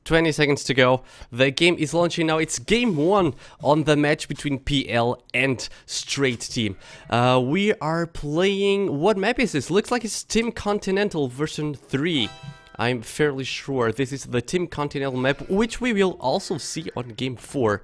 20 seconds to go. The game is launching now. It's game 1 on the match between PL and STr8 team. We are playing... What map is this? Looks like it's Team Continental version 3. I'm fairly sure this is the Team Continental map, which we will also see on game 4.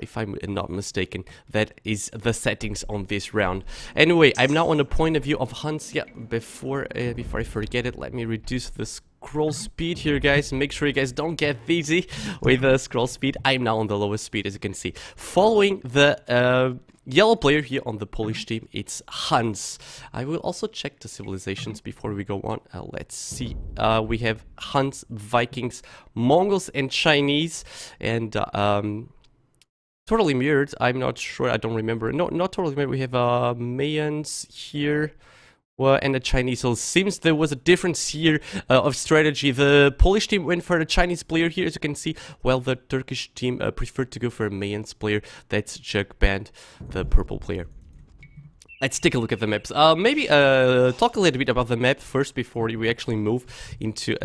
If I'm not mistaken, that is the settings on this round. Anyway, I'm now on the point of view of Hans. Yeah, before I forget it, let me reduce the scroll speed here, guys. Make sure you guys don't get dizzy with the scroll speed. I'm now on the lowest speed, as you can see. Following the yellow player here on the Polish team, it's Hans. I will also check the civilizations before we go on. Let's see. We have Hans, Vikings, Mongols, and Chinese, and totally mirrored. I'm not sure. I don't remember. No, not totally mirrored. We have Mayans here. Well, and the Chinese. So it seems there was a difference here of strategy. The Polish team went for the Chinese player here, as you can see, while the Turkish team preferred to go for a Mayans player. That's Jug Band, the purple player. Let's take a look at the maps. Maybe talk a little bit about the map first before we actually move into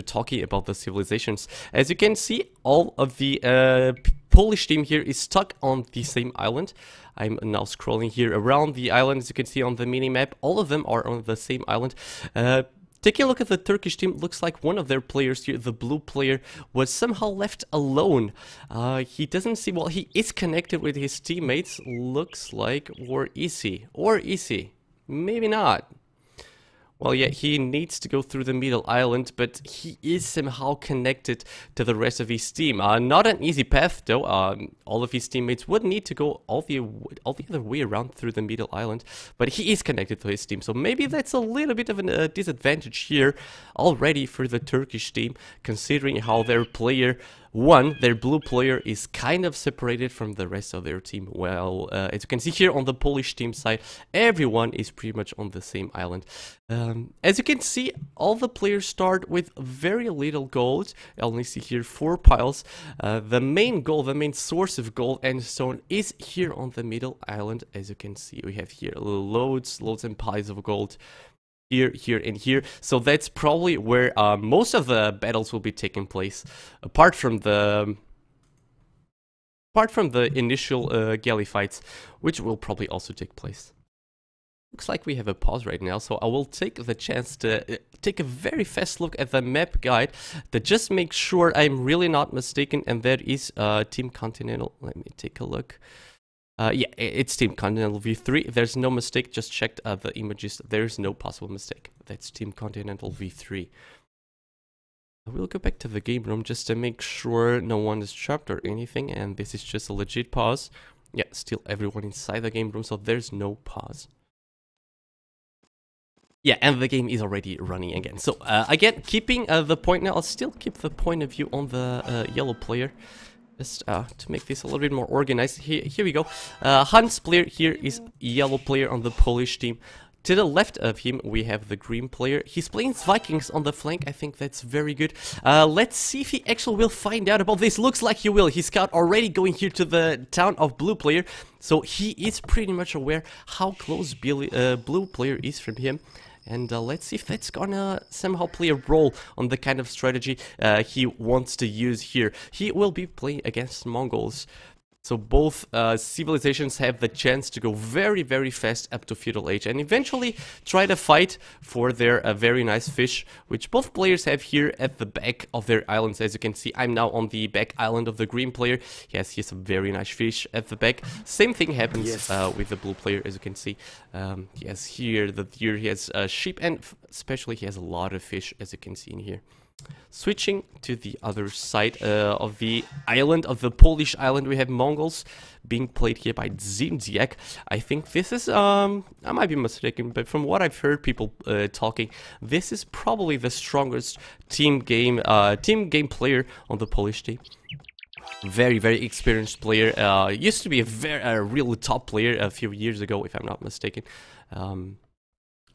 talking about the civilizations. As you can see, all of the Polish team here is stuck on the same island. I'm now scrolling here around the island, as you can see on the mini-map. All of them are on the same island. Taking a look at the Turkish team, looks like one of their players here, the blue player, was somehow left alone. He doesn't see, well, he is connected with his teammates, looks like, or is he? Or is he? Maybe not. Well, yeah, he needs to go through the middle island, but he is somehow connected to the rest of his team. Not an easy path, though. All of his teammates would need to go all the other way around through the middle island, but he is connected to his team, so maybe that's a little bit of a disadvantage here already for the Turkish team, considering how their player... their blue player is kind of separated from the rest of their team. Well, as you can see here on the Polish team side, everyone is pretty much on the same island. As you can see, all the players start with very little gold. I only see here 4 piles. The main gold, the main source of gold and stone is here on the middle island. As you can see, we have here loads and piles of gold. Here, and here. So that's probably where most of the battles will be taking place, apart from the initial galley fights, which will probably also take place. Looks like we have a pause right now, so I will take the chance to take a very fast look at the map guide to just make sure I'm really not mistaken, and that is Team Continental. Let me take a look. Yeah, it's Team Continental V3. There's no mistake. Just checked the images. There's no possible mistake. That's Team Continental V3. I will go back to the game room just to make sure no one is trapped or anything. And this is just a legit pause. Yeah, still everyone inside the game room, so there's no pause. Yeah, and the game is already running again. So again, keeping the point now. I'll still keep the point of view on the yellow player. Just to make this a little bit more organized. Here we go. Hans player here is yellow player on the Polish team. To the left of him, we have the green player. He's playing Vikings on the flank. I think that's very good. Let's see if he actually will find out about this. Looks like he will. His scout already going here to the town of blue player. So he is pretty much aware how close blue player is from him. And let's see if that's gonna somehow play a role on the kind of strategy he wants to use here. He will be playing against Mongols. So both civilizations have the chance to go very, very fast up to feudal age and eventually try to fight for their very nice fish, which both players have here at the back of their islands. As you can see, I'm now on the back island of the green player. He has here some very nice fish at the back. Same thing happens with the blue player, as you can see. He has here the deer, he has sheep, and especially he has a lot of fish, as you can see in here. Switching to the other side of the island, of the Polish island, we have Mongols being played here by Zimziak. I think this is, I might be mistaken, but from what I've heard people talking, this is probably the strongest team game player on the Polish team. Very, very experienced player. Used to be a really top player a few years ago, if I'm not mistaken.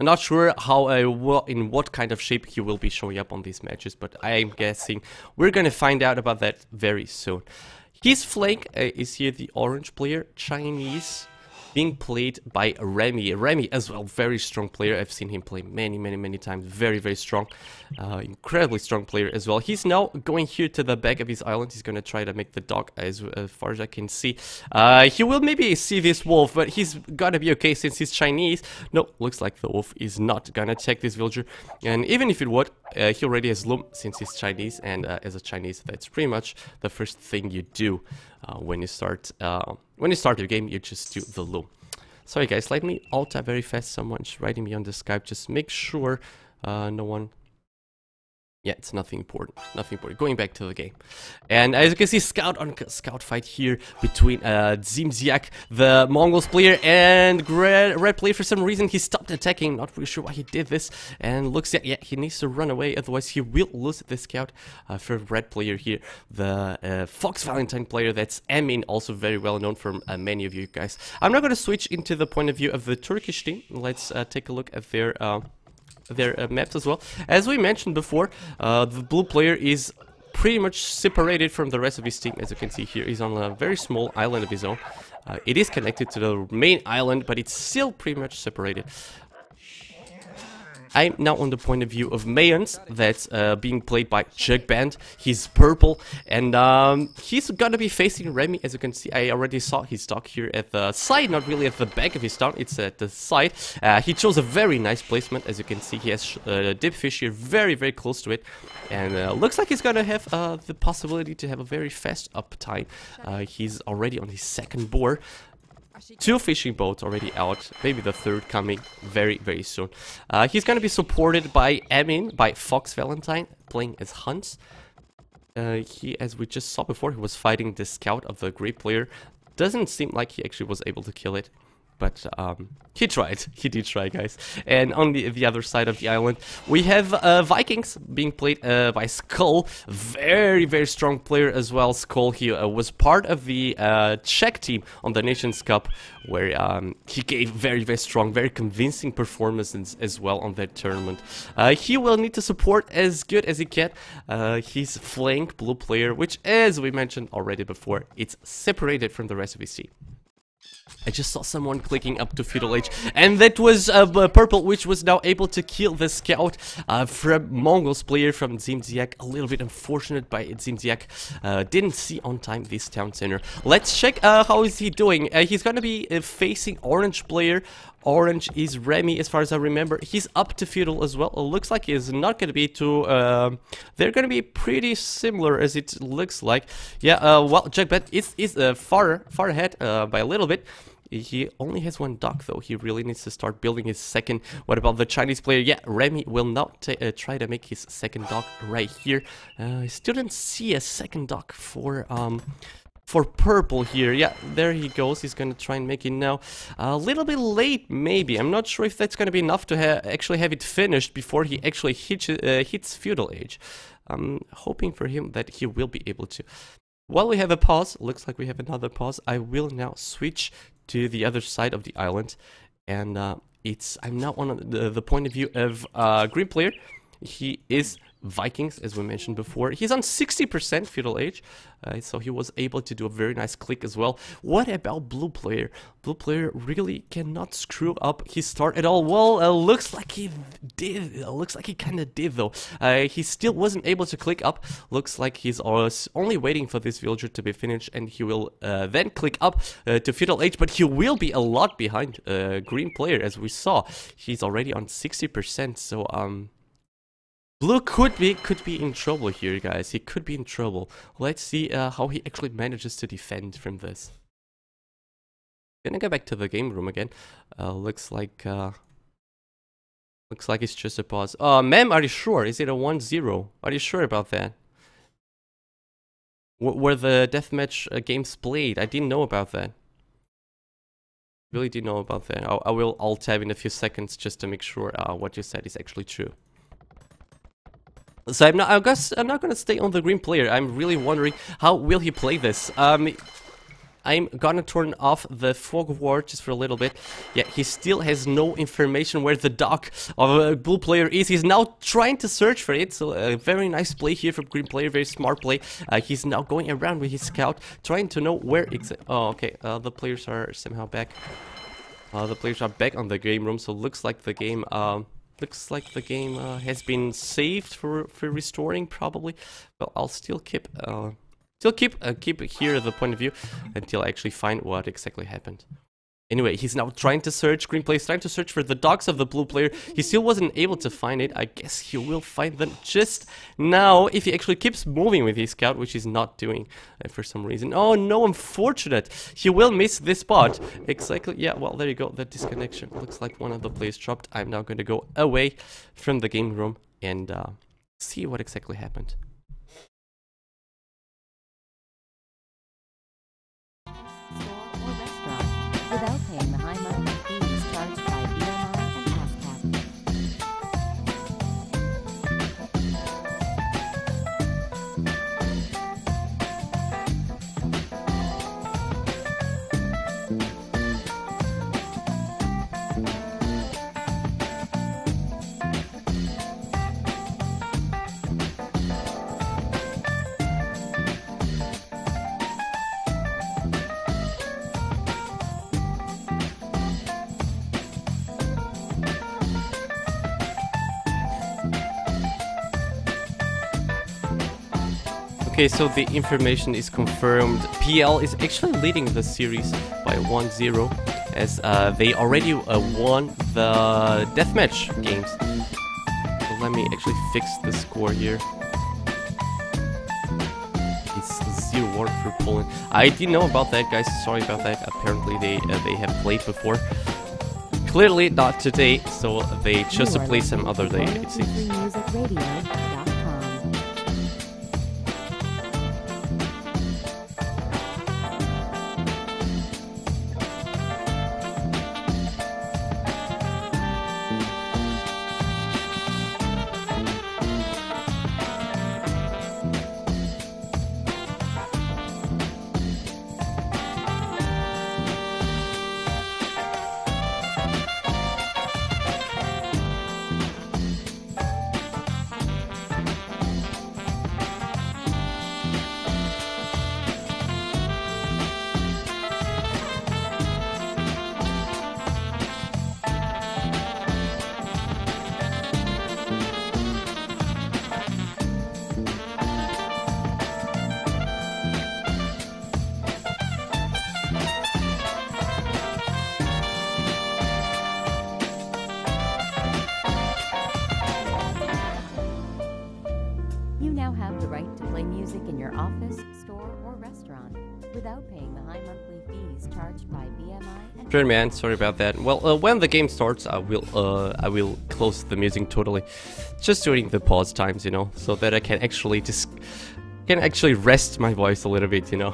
I'm not sure how, in what kind of shape he will be showing up on these matches, but I'm guessing we're gonna find out about that very soon. His flank is here the orange player, Chinese. being played by Remy. Remy as well, very strong player. I've seen him play many times. Very, very strong. Incredibly strong player as well. He's now going here to the back of his island. He's gonna try to make the dock as far as I can see. He will maybe see this wolf, but he's gotta be okay since he's Chinese. No, looks like the wolf is not gonna attack this villager. And even if it would, he already has loom since he's Chinese. And as a Chinese, that's pretty much the first thing you do when you start the game. You just do the loom. Sorry guys, let me alt tab very fast. Someone's writing me on the Skype. Just make sure no one... Yeah, it's nothing important. Nothing important. Going back to the game. And as you can see, scout fight here between Zimziak, the Mongols player, and red player. For some reason, he stopped attacking. Not really sure why he did this. And looks like, yeah, he needs to run away. Otherwise, he will lose the scout for red player here. The Fox Valentine player, that's Emin, also very well known for many of you guys. I'm not going to switch into the point of view of the Turkish team. Let's take a look at their maps as well. As we mentioned before, the blue player is pretty much separated from the rest of his team. As you can see here, he's on a very small island of his own. It is connected to the main island, but it's still pretty much separated. I'm now on the point of view of Mayans, that's being played by Jugband. He's purple, and he's gonna be facing Remy. As you can see, I already saw his dock here at the side, not really at the back of his town, it's at the side. He chose a very nice placement. As you can see, he has dip fish here very close to it, and looks like he's gonna have the possibility to have a very fast up time. He's already on his second board. 2 fishing boats already out, maybe the 3rd coming very soon. He's gonna be supported by Emin, by Fox Valentine, playing as Hans. He, as we just saw before, he was fighting the scout of the Great player. Doesn't seem like he actually was able to kill it. But he tried. He did try, guys. And on the other side of the island, we have Vikings being played by Skull. Very strong player as well. Skull, he was part of the Czech team on the Nations Cup, where he gave very strong, very convincing performances as well on that tournament. He will need to support as good as he can his flank blue player, which, as we mentioned already before, it's separated from the rest of his team. I just saw someone clicking up to Feudal Age, and that was Purple, which was now able to kill the scout from Mongols player from Zimziak. A little bit unfortunate by Zimziak. Didn't see on time this town center. Let's check how is he doing. He's gonna be facing Orange player. Orange is Remy, as far as I remember. He's up to Feudal as well. It looks like he's not gonna be too... they're gonna be pretty similar, as it looks like. Yeah, well, Jackbet is far ahead by a little bit. He only has 1 dock, though. He really needs to start building his second. What about the Chinese player? Yeah, Remy will now try to make his second dock right here. I still didn't see a second dock for Purple here. Yeah, there he goes. He's gonna try and make it now. A little bit late, maybe. I'm not sure if that's gonna be enough to actually have it finished before he actually hits Feudal Age. I'm hoping for him that he will be able to. While we have a pause, looks like we have another pause, I will now switch to the other side of the island, and I'm now on the point of view of green player. He is Vikings, as we mentioned before. He's on 60% Feudal Age, so he was able to do a very nice click as well. What about blue player? Blue player really cannot screw up his start at all. Well, looks like he did. Looks like he kind of did, though. He still wasn't able to click up. Looks like he's only waiting for this villager to be finished, and he will then click up to Feudal Age, but he will be a lot behind green player, as we saw. He's already on 60%, so Blue could be in trouble here, guys. He could be in trouble. Let's see how he actually manages to defend from this. Gonna go back to the game room again. Looks like it's just a pause. Ma'am, are you sure? Is it a 1-0? Are you sure about that? Were the deathmatch games played? I didn't know about that. Really didn't know about that. I will alt tab in a few seconds just to make sure what you said is actually true. So I guess I'm not gonna stay on the green player. I'm really wondering how will he play this. I'm gonna turn off the fog ward just for a little bit. Yeah, he still has no information where the dog of a blue player is. He's now trying to search for it, so a very nice play here from green player, very smart play. He's now going around with his scout, trying to know where exactly. Oh, okay, the players are somehow back. The players are back on the game room, so looks like the game has been saved for restoring probably. But I'll still keep here the point of view until I actually find what exactly happened. Anyway, he's now trying to search. Green player is trying to search for the dogs of the blue player. He still wasn't able to find it. I guess he will find them just now if he actually keeps moving with his scout, which he's not doing for some reason. Oh no, unfortunate. He will miss this spot. Exactly. Yeah, well, there you go. The disconnection. Looks like one of the players dropped. I'm now going to go away from the game room and see what exactly happened. Without paying the high monthly fees charged by BMI and ASCAP. Okay, so the information is confirmed. PL is actually leading the series by 1-0 as they already won the deathmatch games. So let me actually fix the score here. It's 0-1 for Poland. I didn't know about that, guys. Sorry about that. Apparently they have played before. Clearly not today, so they chose to play some other day, it seems. Without paying the high monthly fees charged by BMI and Sure, man. Sorry about that. Well, when the game starts, I will close the music totally, just during the pause times, you know, so that I can actually rest my voice a little bit, you know.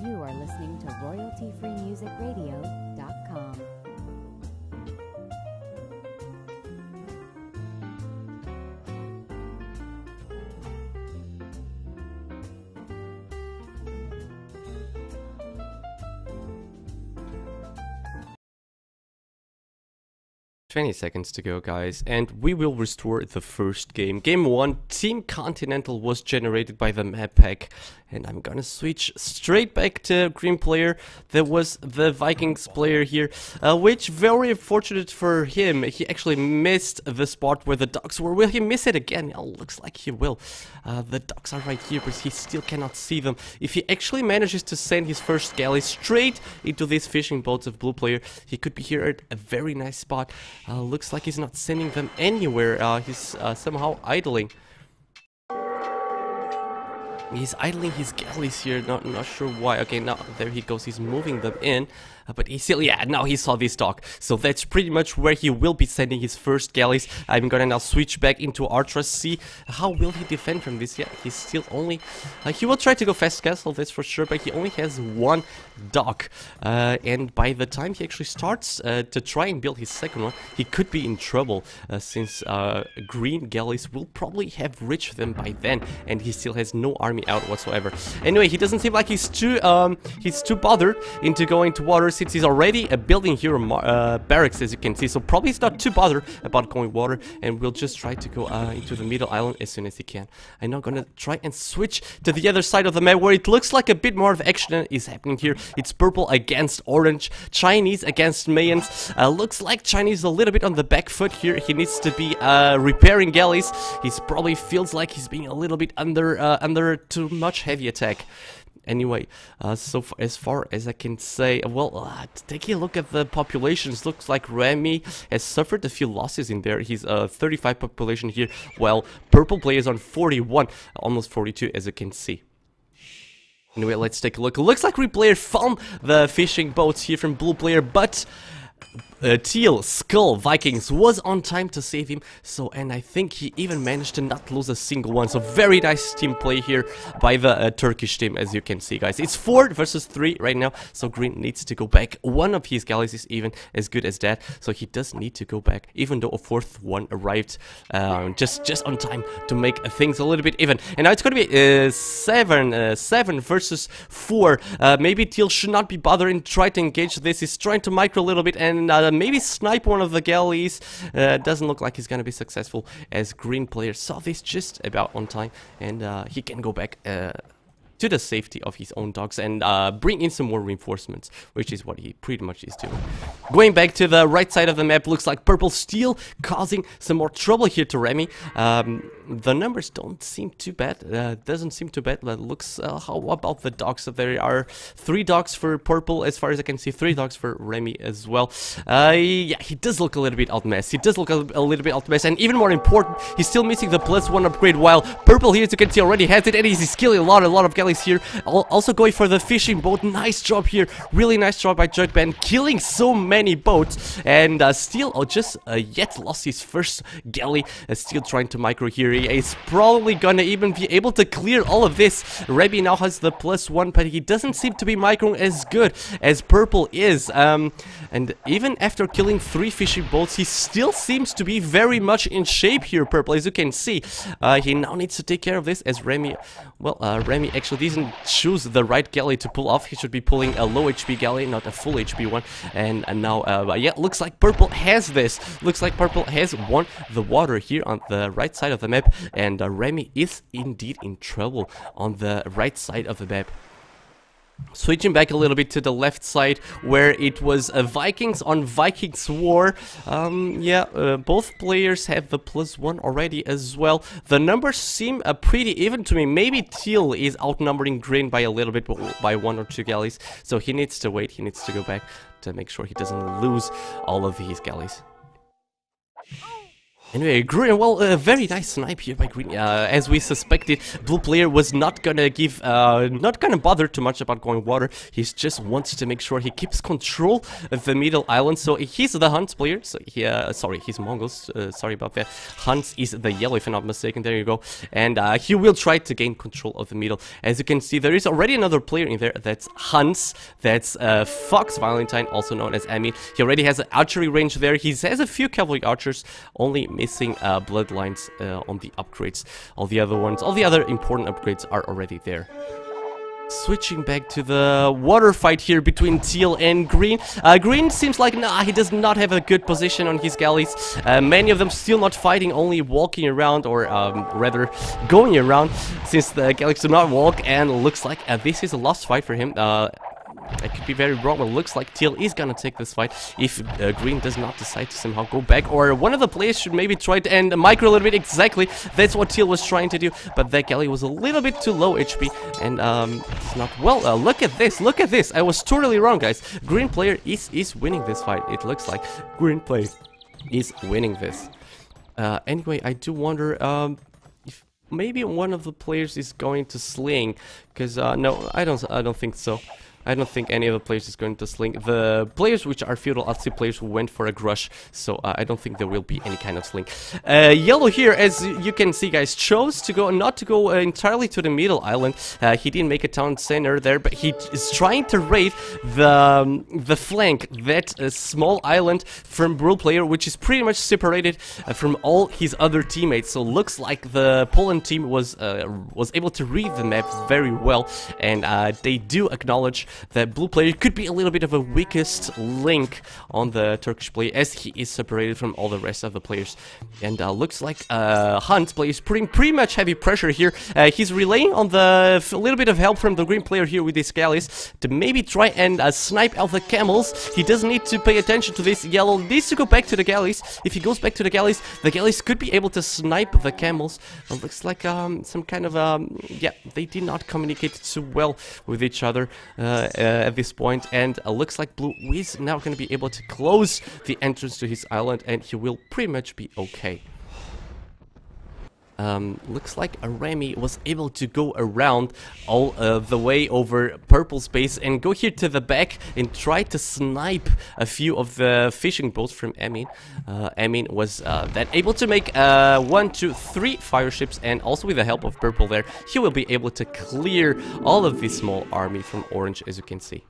You are listening to royaltyfreemusicradio.com. 20 seconds to go, guys, and we will restore the first game. Game 1, Team Continental was generated by the map pack, and I'm gonna switch straight back to green player. There was the Vikings player here, which very unfortunate for him. He actually missed the spot where the ducks were. Will he miss it again? Oh, looks like he will. The ducks are right here, but he still cannot see them. If he actually manages to send his first galley straight into these fishing boats of blue player, he could be here at a very nice spot. Looks like he's not sending them anywhere. He's somehow idling. He's idling his galleys here, not sure why. Okay, now there he goes, he's moving them in. But he still, yeah, now he saw this dock. So that's pretty much where he will be sending his first galleys. I'm gonna now switch back into Artra, see how will he defend from this. Yeah, he's still only, he will try to go fast castle, that's for sure, but he only has one dock. And by the time he actually starts to try and build his second one, he could be in trouble, since green galleys will probably have reached them by then, and he still has no army out whatsoever. Anyway, he doesn't seem like he's too bothered into going to water, since he's already building here barracks, as you can see. So probably he's not too bothered about going water, and we'll just try to go into the middle island as soon as he can. I'm now gonna try and switch to the other side of the map, where it looks like a bit more of action is happening here. It's purple against orange, Chinese against Mayans. Looks like Chinese a little bit on the back foot here. He needs to be repairing galleys. He's probably feels like he's being a little bit under too much heavy attack. Anyway, so as far as I can say, well, taking a look at the populations, looks like Remy has suffered a few losses in there. He's 35 population here, while purple player is on 41, almost 42, as you can see. Anyway, let's take a look. Looks like green player found the fishing boats here from blue player, but Teal Skull Vikings was on time to save him, so, and I think he even managed to not lose a single one. So very nice team play here by the Turkish team, as you can see, guys. It's 4 versus 3 right now, so green needs to go back. One of his galleys is even as good as that, so he does need to go back, even though a 4th one arrived just on time to make things a little bit even. And now it's going to be 7 versus 4. Maybe Teal should not be bothering to try to engage this. He's trying to micro a little bit and maybe snipe one of the galleys. Doesn't look like he's gonna be successful, as green player saw this just about on time, and he can go back to the safety of his own dogs and bring in some more reinforcements, which is what he pretty much is doing. Going back to the right side of the map, looks like purple steel causing some more trouble here to Remy. The numbers don't seem too bad. Doesn't seem too bad. Looks, how about the dogs? So there are 3 dogs for purple, as far as I can see. 3 dogs for Remy as well. Yeah, he does look a little bit outmessed. He does look a little bit outmessed, and even more important, he's still missing the +1 upgrade, while purple here, as you can see, already has it, and he's killing a lot of galleys here. Also going for the fishing boat. Nice job here. Really nice job by Jugban, killing so many boats, and still just yet lost his first galley. Still trying to micro here. He's probably gonna even be able to clear all of this. Remy now has the +1, but he doesn't seem to be microing as good as purple is. And even after killing 3 fishing boats, he still seems to be very much in shape here, purple, as you can see. He now needs to take care of this, as Remy, well, Remy actually didn't choose the right galley to pull off. He should be pulling a low HP galley, not a full HP one. And now, yeah, looks like purple has this. Looks like purple has won the water here on the right side of the map, and Remy is indeed in trouble on the right side of the map. Switching back a little bit to the left side, where it was Vikings on Vikings war. Yeah, both players have the +1 already as well. The numbers seem pretty even to me. Maybe Teal is outnumbering green by a little bit, by 1 or 2 galleys. So he needs to wait, he needs to go back to make sure he doesn't lose all of his galleys. Anyway, green, well, a very nice snipe here by green. As we suspected, blue player was not gonna bother too much about going water. He just wants to make sure he keeps control of the middle island. So he's the Hunt player. So he, sorry, he's Mongols. Sorry about that. Hunt is the yellow, if I'm not mistaken. There you go. And he will try to gain control of the middle. As you can see, there is already another player in there. That's Hans. That's Fox Valentine, also known as Ami. He already has an archery range there. He has a few cavalry archers, only missing bloodlines on the upgrades. All the other ones, all the other important upgrades are already there. Switching back to the water fight here between teal and green. Green seems like, nah, he does not have a good position on his galleys. Many of them still not fighting, only walking around, or rather going around, since the galleys do not walk, and looks like this is a lost fight for him. I could be very wrong, but it looks like teal is gonna take this fight if green does not decide to somehow go back, or one of the players should maybe try to end micro a little bit. Exactly, that's what teal was trying to do, but that galley was a little bit too low HP, and it's not well. Look at this, I was totally wrong, guys. Green player is winning this fight. It looks like green player is winning this. Anyway, I do wonder if maybe one of the players is going to sling, because no, I don't think so. I don't think any of the players is going to sling. The players which are feudal are still players who went for a grush, so I don't think there will be any kind of sling. Yellow here, as you can see, guys, chose to go not to go entirely to the middle island. He didn't make a town center there, but he is trying to raid the flank, that small island from blue player, which is pretty much separated from all his other teammates. So looks like the Poland team was able to read the map very well, and they do acknowledge that blue player could be a little bit of a weakest link on the Turkish player, as he is separated from all the rest of the players. And looks like Hunt player is putting pretty much heavy pressure here. He's relying on a little bit of help from the green player here with his galleys to maybe try and snipe out the camels. He doesn't need to pay attention to this. Yellow needs to go back to the galleys. If he goes back to the galleys could be able to snipe the camels. It looks like some kind of yeah, they did not communicate too well with each other at this point, and looks like blue is now going to be able to close the entrance to his island, and he will pretty much be okay. Looks like Remy was able to go around all the way over purple space and go here to the back and try to snipe a few of the fishing boats from Emin. Emin was then able to make 1, 2, 3 fire ships, and also with the help of purple there, he will be able to clear all of this small army from orange, as you can see.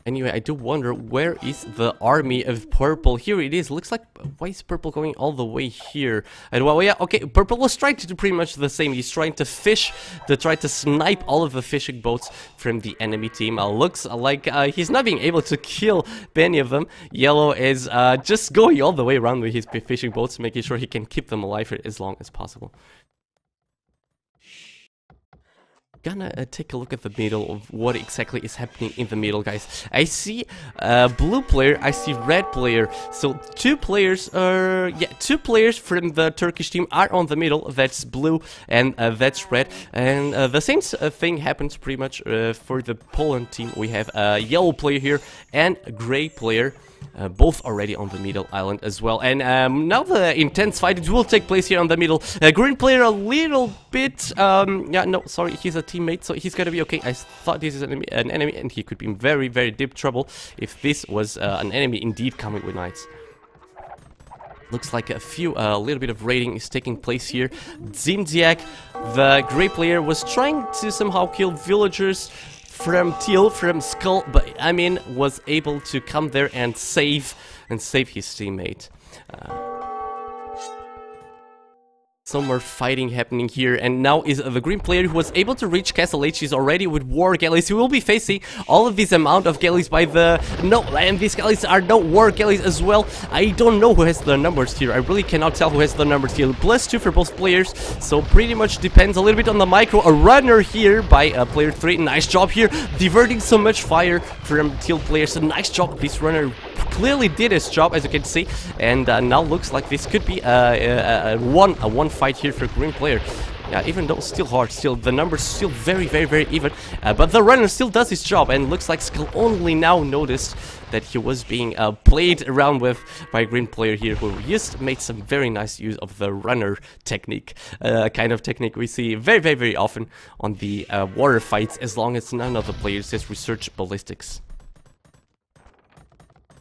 Anyway, I do wonder, where is the army of purple? Here it is. Looks like, why is purple going all the way here? And well, yeah, okay, purple was trying to do pretty much the same. He's trying to fish, to try to snipe all of the fishing boats from the enemy team. Looks like he's not being able to kill many of them. Yellow is just going all the way around with his fishing boats, making sure he can keep them alive for as long as possible. Gonna take a look at the middle of what exactly is happening in the middle, guys. I see blue player, I see red player. So two players from the Turkish team are on the middle. That's blue and that's red. And the same thing happens pretty much for the Poland team. We have a yellow player here and a gray player. Both already on the middle island as well, and now the intense fight will take place here on the middle. Green player a little bit, yeah, no, sorry, he's a teammate, so he's gonna be okay. I thought this is an enemy, and he could be in very, very deep trouble if this was an enemy indeed coming with knights. Looks like a little bit of raiding is taking place here. Zinziak, the gray player, was trying to somehow kill villagers from teal, from skull, but Amin was able to come there and save his teammate. Some more fighting happening here, and now is the green player who was able to reach Castle H. He's already with war galleys. He will be facing all of this amount of galleys by the... No, and these galleys are no war galleys as well. I don't know who has the numbers here. I really cannot tell who has the numbers here. +2 for both players, so pretty much depends a little bit on the micro. A runner here by player 3. Nice job here, diverting so much fire from teal players. A nice job. This runner clearly did his job, as you can see, and now looks like this could be a one fight here for green player. Yeah, even though still hard, still the numbers still very, very, very even, but the runner still does his job, and looks like Skull only now noticed that he was being played around with by a green player here, who just made some very nice use of the runner technique, kind of technique we see very, very, very often on the water fights, as long as none of the players has researched ballistics.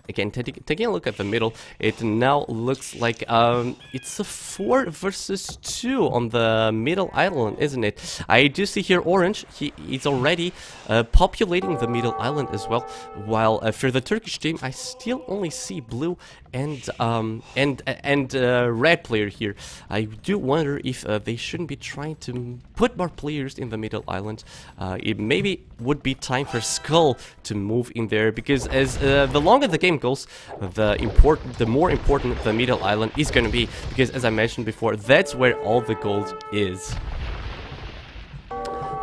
Again, taking a look at the middle, it now looks like it's a 4 versus 2 on the middle island, isn't it? I do see here orange. He is already populating the middle island as well, while for the Turkish team, I still only see blue and red player here. I do wonder if they shouldn't be trying to put more players in the middle island. It maybe would be time for Skull to move in there, because as the longer the game goes, the more important the middle island is going to be, because as I mentioned before, that's where all the gold is.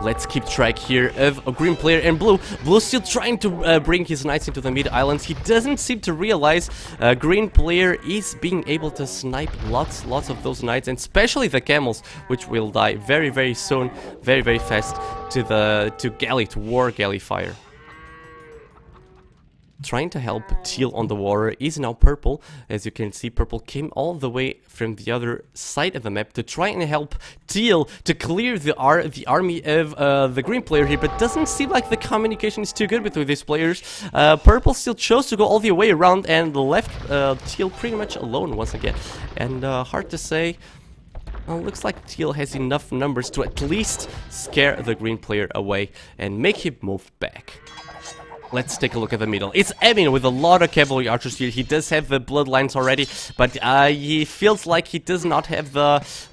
Let's keep track here of a green player and blue. Blue still trying to bring his knights into the mid islands. He doesn't seem to realize green player is being able to snipe lots of those knights, and especially the camels, which will die very soon, very fast to war galley fire. Trying to help teal on the water is now purple. As you can see, purple came all the way from the other side of the map to try and help teal to clear the army of the green player here, but doesn't seem like the communication is too good between these players. Purple still chose to go all the way around and left teal pretty much alone once again, and hard to say. Well, looks like teal has enough numbers to at least scare the green player away and make him move back. Let's take a look at the middle. It's Elim with a lot of cavalry archers here. He does have the bloodlines already, but he feels like he does not have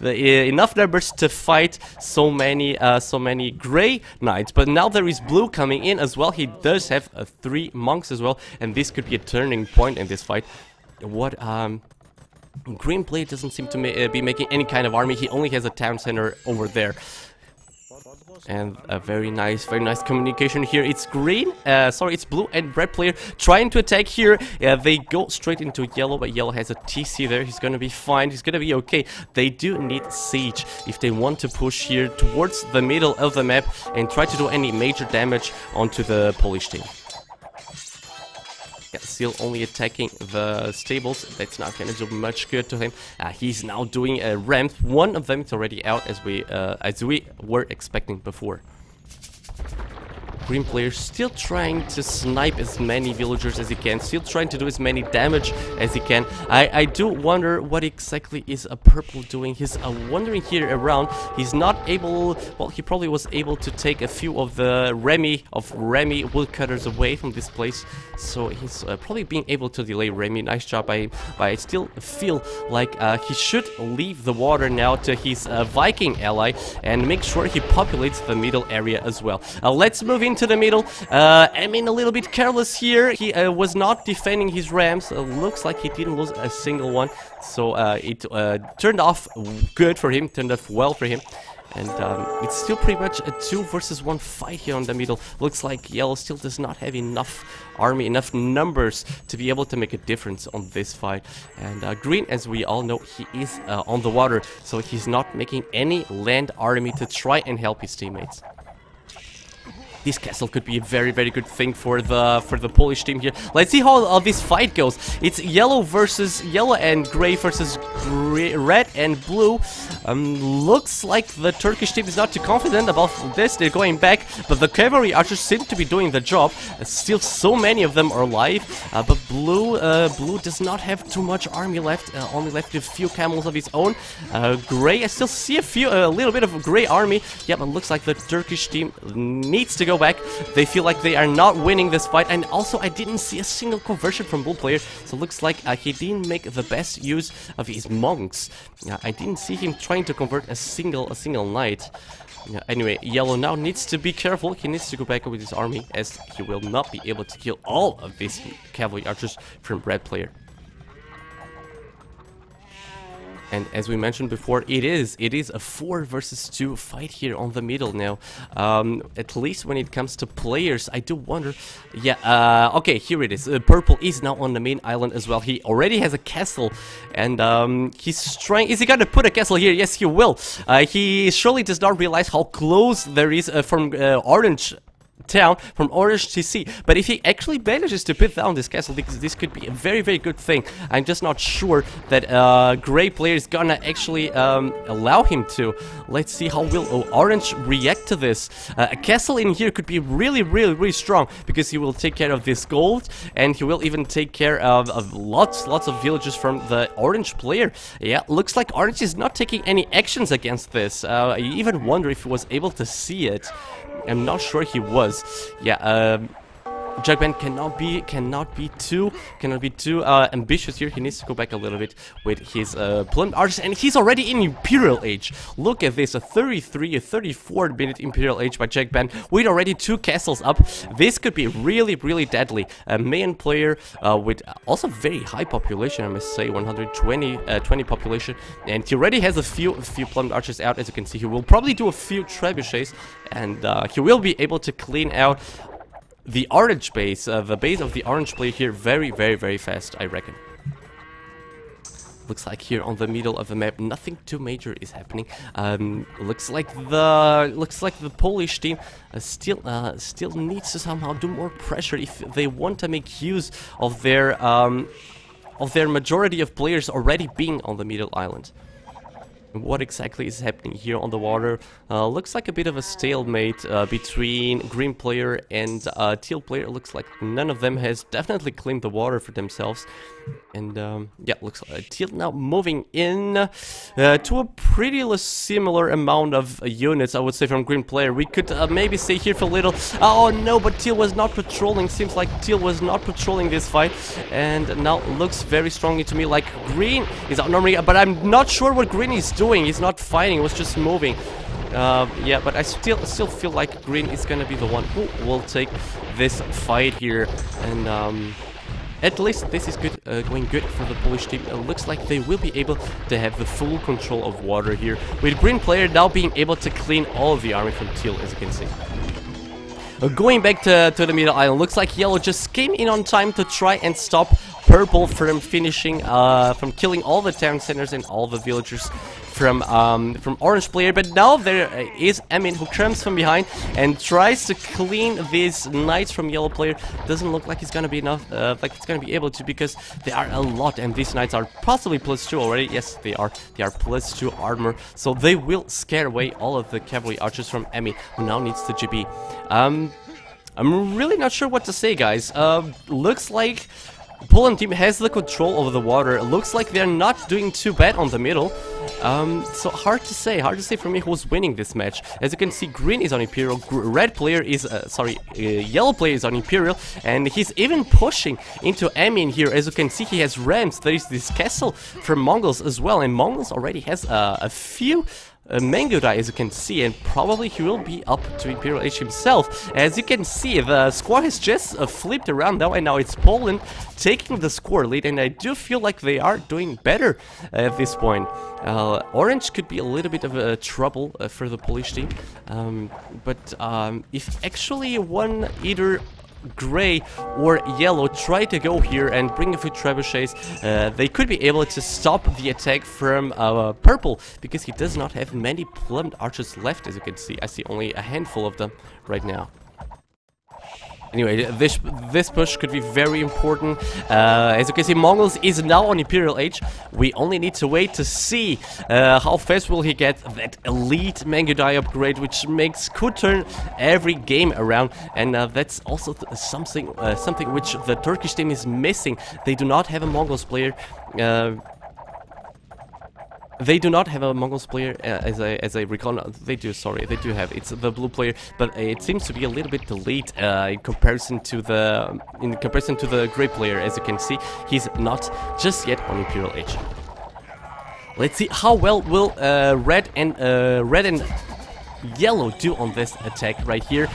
enough numbers to fight so many gray knights. But now there is blue coming in as well. He does have 3 monks as well, and this could be a turning point in this fight. What green player doesn't seem to be making any kind of army. He only has a town center over there. And a very nice communication here. It's it's blue and red player trying to attack here. They go straight into yellow, but yellow has a TC there. He's gonna be fine. He's gonna be okay. They do need siege if they want to push here towards the middle of the map and try to do any major damage onto the Polish team. Still only attacking the stables. That's not gonna do much good to him. He's now doing a ramp. One of them is already out, as we were expecting before. Green player still trying to snipe as many villagers as he can, still trying to do as many damage as he can. I do wonder what exactly is a purple doing. He's wandering here around. He's not able, well, he probably was able to take a few of the Remy woodcutters away from this place, so he's probably being able to delay Remy. Nice job by him, but I still feel like he should leave the water now to his Viking ally and make sure he populates the middle area as well. Let's move into the middle. I mean, a little bit careless here. He was not defending his rams. Looks like he didn't lose a single one, so it turned off good for him, turned off well for him. And it's still pretty much a 2 versus 1 fight here on the middle. Looks like yellow still does not have enough army, enough numbers to be able to make a difference on this fight. And green, as we all know, he is on the water, so he's not making any land army to try and help his teammates. This castle could be a very good thing for the Polish team here. Let's see how this fight goes. It's yellow and gray versus red and blue. Looks like the Turkish team is not too confident about this. They're going back, but the cavalry archers seem to be doing the job. Still, so many of them are alive, but blue does not have too much army left. Only left a few camels of his own. Gray, I still see a little bit of a gray army. Yeah, but looks like the Turkish team needs to go back. They feel like they are not winning this fight, and also I didn't see a single conversion from blue player, so looks like he didn't make the best use of his monks. I didn't see him trying to convert a single knight. Anyway, yellow now needs to be careful. He needs to go back with his army, as he will not be able to kill all of these cavalry archers from red player. And as we mentioned before, it is a 4 versus 2 fight here on the middle now. At least when it comes to players, I do wonder. Yeah, okay, here it is. Purple is now on the main island as well. He already has a castle, and he's trying. Is he gonna put a castle here? Yes, he will. He surely does not realize how close there is from orange town, from orange to sea. But if he actually manages to put down this castle, this could be a very good thing. I'm just not sure that gray player is gonna actually allow him to. Let's see how will orange react to this. A castle in here could be really strong, because he will take care of this gold, and he will even take care of lots of villages from the orange player. Yeah, looks like orange is not taking any actions against this. I even wonder if he was able to see it. I'm not sure he was. Yeah, Jugman cannot be too ambitious here. He needs to go back a little bit with his Plum Archers, and he's already in Imperial Age. Look at this, a 34-minute Imperial Age by Jugman with already 2 castles up. This could be really deadly. A main player with also very high population, I must say, 120 population, and he already has a few Plum Archers out. As you can see, he will probably do a few trebuchets, and he will be able to clean out the orange base, the base of the orange player here very fast, I reckon. Looks like here on the middle of the map, nothing too major is happening. Looks like the Polish team still needs to somehow do more pressure if they want to make use of their majority of players already being on the middle island. What exactly is happening here on the water? Looks like a bit of a stalemate between green player and teal player. Looks like none of them has definitely claimed the water for themselves. And yeah, looks like teal now moving in to a pretty similar amount of units, I would say, from green player. We could maybe stay here for a little. Oh no, but teal was not patrolling. Seems like teal was not patrolling this fight, and now looks very strongly to me like green is outnumbering. But I'm not sure what green is doing. He's not fighting. He was just moving. Yeah, but I still feel like green is gonna be the one who will take this fight here, and at least this is good, going good for the Polish team. It looks like they will be able to have the full control of water here, with green player now being able to clean all of the army from teal, as you can see. Going back to the middle island, looks like yellow just came in on time to try and stop purple from finishing, from killing all the town centers and all the villagers from orange player. But now there is Emin, who comes from behind and tries to clean these knights from yellow player. Doesn't look like it's gonna be enough, like it's gonna be able to, because there are a lot, and these knights are possibly +2 already. Yes, they are +2 armor, so they will scare away all of the cavalry archers from Emin, who now needs the GB. I'm really not sure what to say, guys. Looks like Poland team has the control over the water. Looks like they're not doing too bad on the middle. So hard to say for me who's winning this match. As you can see, green is on Imperial, red player is, yellow player is on Imperial, and he's even pushing into Emin here. As you can see, he has rams. There is this castle from Mongols as well, and Mongols already has a few Mangudai, as you can see, and probably he will be up to Imperial Age himself. As you can see, the score has just flipped around now, and now it's Poland taking the score lead, and I do feel like they are doing better at this point. Orange could be a little bit of a trouble for the Polish team, but if actually one either gray or yellow try to go here and bring a few trebuchets, they could be able to stop the attack from purple, because he does not have many plumed archers left. As you can see, I see only a handful of them right now. Anyway, this push could be very important. As you can see, Mongols is now on Imperial Age. We only need to wait to see how fast will he get that elite Mangudai upgrade, which could turn every game around. And that's also something which the Turkish team is missing. They do not have a Mongols player. They do not have a Mongols player, as I recall. They do, sorry, they do have. It's the blue player, but it seems to be a little bit delayed in comparison to the gray player. As you can see, he's not just yet on Imperial Age. Let's see how well will red and yellow do on this attack right here.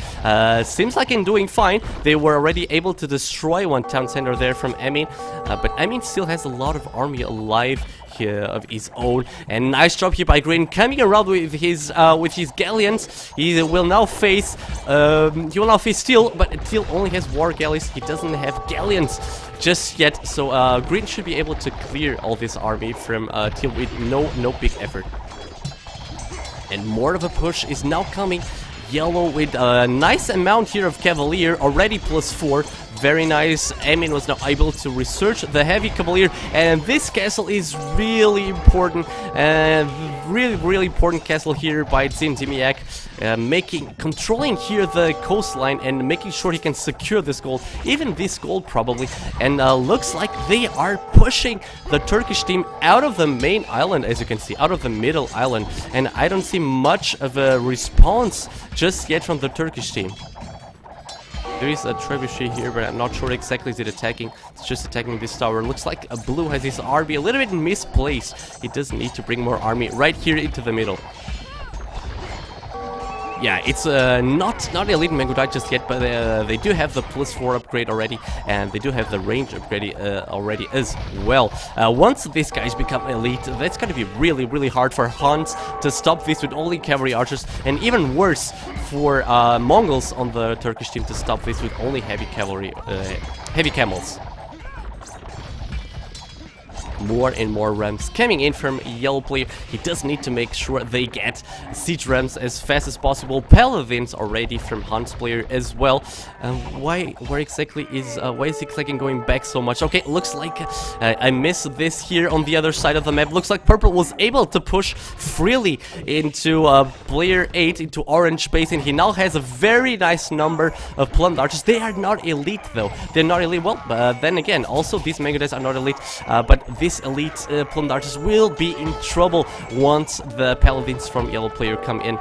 Seems like I'm doing fine. They were already able to destroy one town center there from Emin, but Emin still has a lot of army alive here of his own. And nice job here by green, coming around with his galleons. He will now face teal, but teal only has war galleys. He doesn't have galleons just yet, so green should be able to clear all this army from teal with no big effort. And more of a push is now coming. Yellow with a nice amount here of Cavalier, already +4. Very nice. Emin was now able to research the heavy Cavalier, and this castle is really important. Really important castle here by Zimzimiak, controlling here the coastline and making sure he can secure this gold, even this gold probably. And looks like they are pushing the Turkish team out of the main island, as you can see, out of the middle island, and I don't see much of a response just yet from the Turkish team. There is a trebuchet here, but I'm not sure exactly is it attacking. It's just attacking this tower. Looks like a blue has his army a little bit misplaced. He does need to bring more army right here into the middle. Yeah, it's not elite Mangodai just yet, but they do have the +4 upgrade already, and they do have the range upgrade already as well. Once these guys become elite, that's gonna be really, really hard for Huns to stop this with only cavalry archers, and even worse for Mongols on the Turkish team to stop this with only heavy cavalry, heavy camels. More and more rams coming in from yellow player. He does need to make sure they get siege rams as fast as possible. Paladins already from Hunt's player as well. Why exactly is he clicking going back so much? Okay, looks like I missed this here on the other side of the map. Looks like purple was able to push freely into player 8 into orange space, and he now has a very nice number of plumbed archers. They are not elite though. They're not elite. Well, then again, also these Mangodais are not elite, but this elite plumbed archers will be in trouble once the paladins from yellow player come in.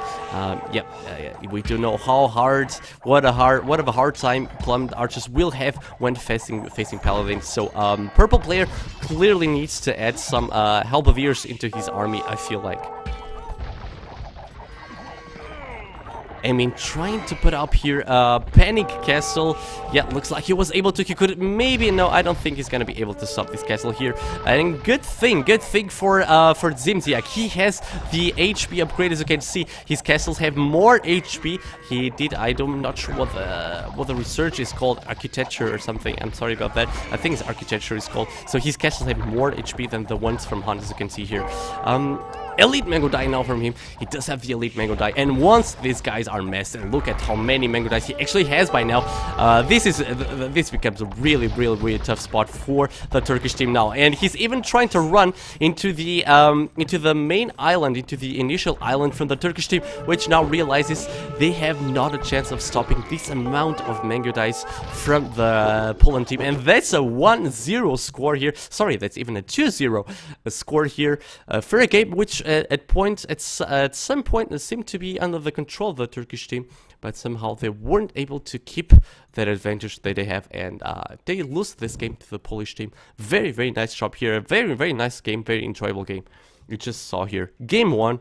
We do know how hard, what of a hard time plumbed archers will have when facing paladins. So purple player clearly needs to add some halberdiers into his army, I feel like. I mean, trying to put up here a panic castle. Yeah, looks like he was able to. He could maybe. No, I don't think he's gonna be able to stop this castle here. And good thing for Zimziak. He has the HP upgrade. As you can see, his castles have more HP. He did. I'm not sure what the research is called, architecture or something. I'm sorry about that. I think it's architecture is called. So his castles have more HP than the ones from Hunt, as you can see here. Elite Mangodai now from him. He does have the elite Mangodai, and once these guys are messed, and look at how many Mangodais he actually has by now, this becomes a really tough spot for the Turkish team now. And he's even trying to run into the main island, into the initial island from the Turkish team, which now realizes they have not a chance of stopping this amount of Mangodais from the Poland team. And that's a 1-0 score here. Sorry, that's even a 2-0 score here for a game which at some point seemed to be under the control of the Turkish team, but somehow they weren't able to keep that advantage that they have, and they lose this game to the Polish team. Very nice job here. A very nice game, very enjoyable game. You just saw here game 1,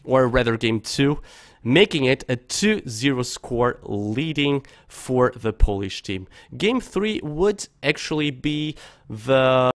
or rather game 2, making it a 2-0 score, leading for the Polish team. Game 3 would actually be the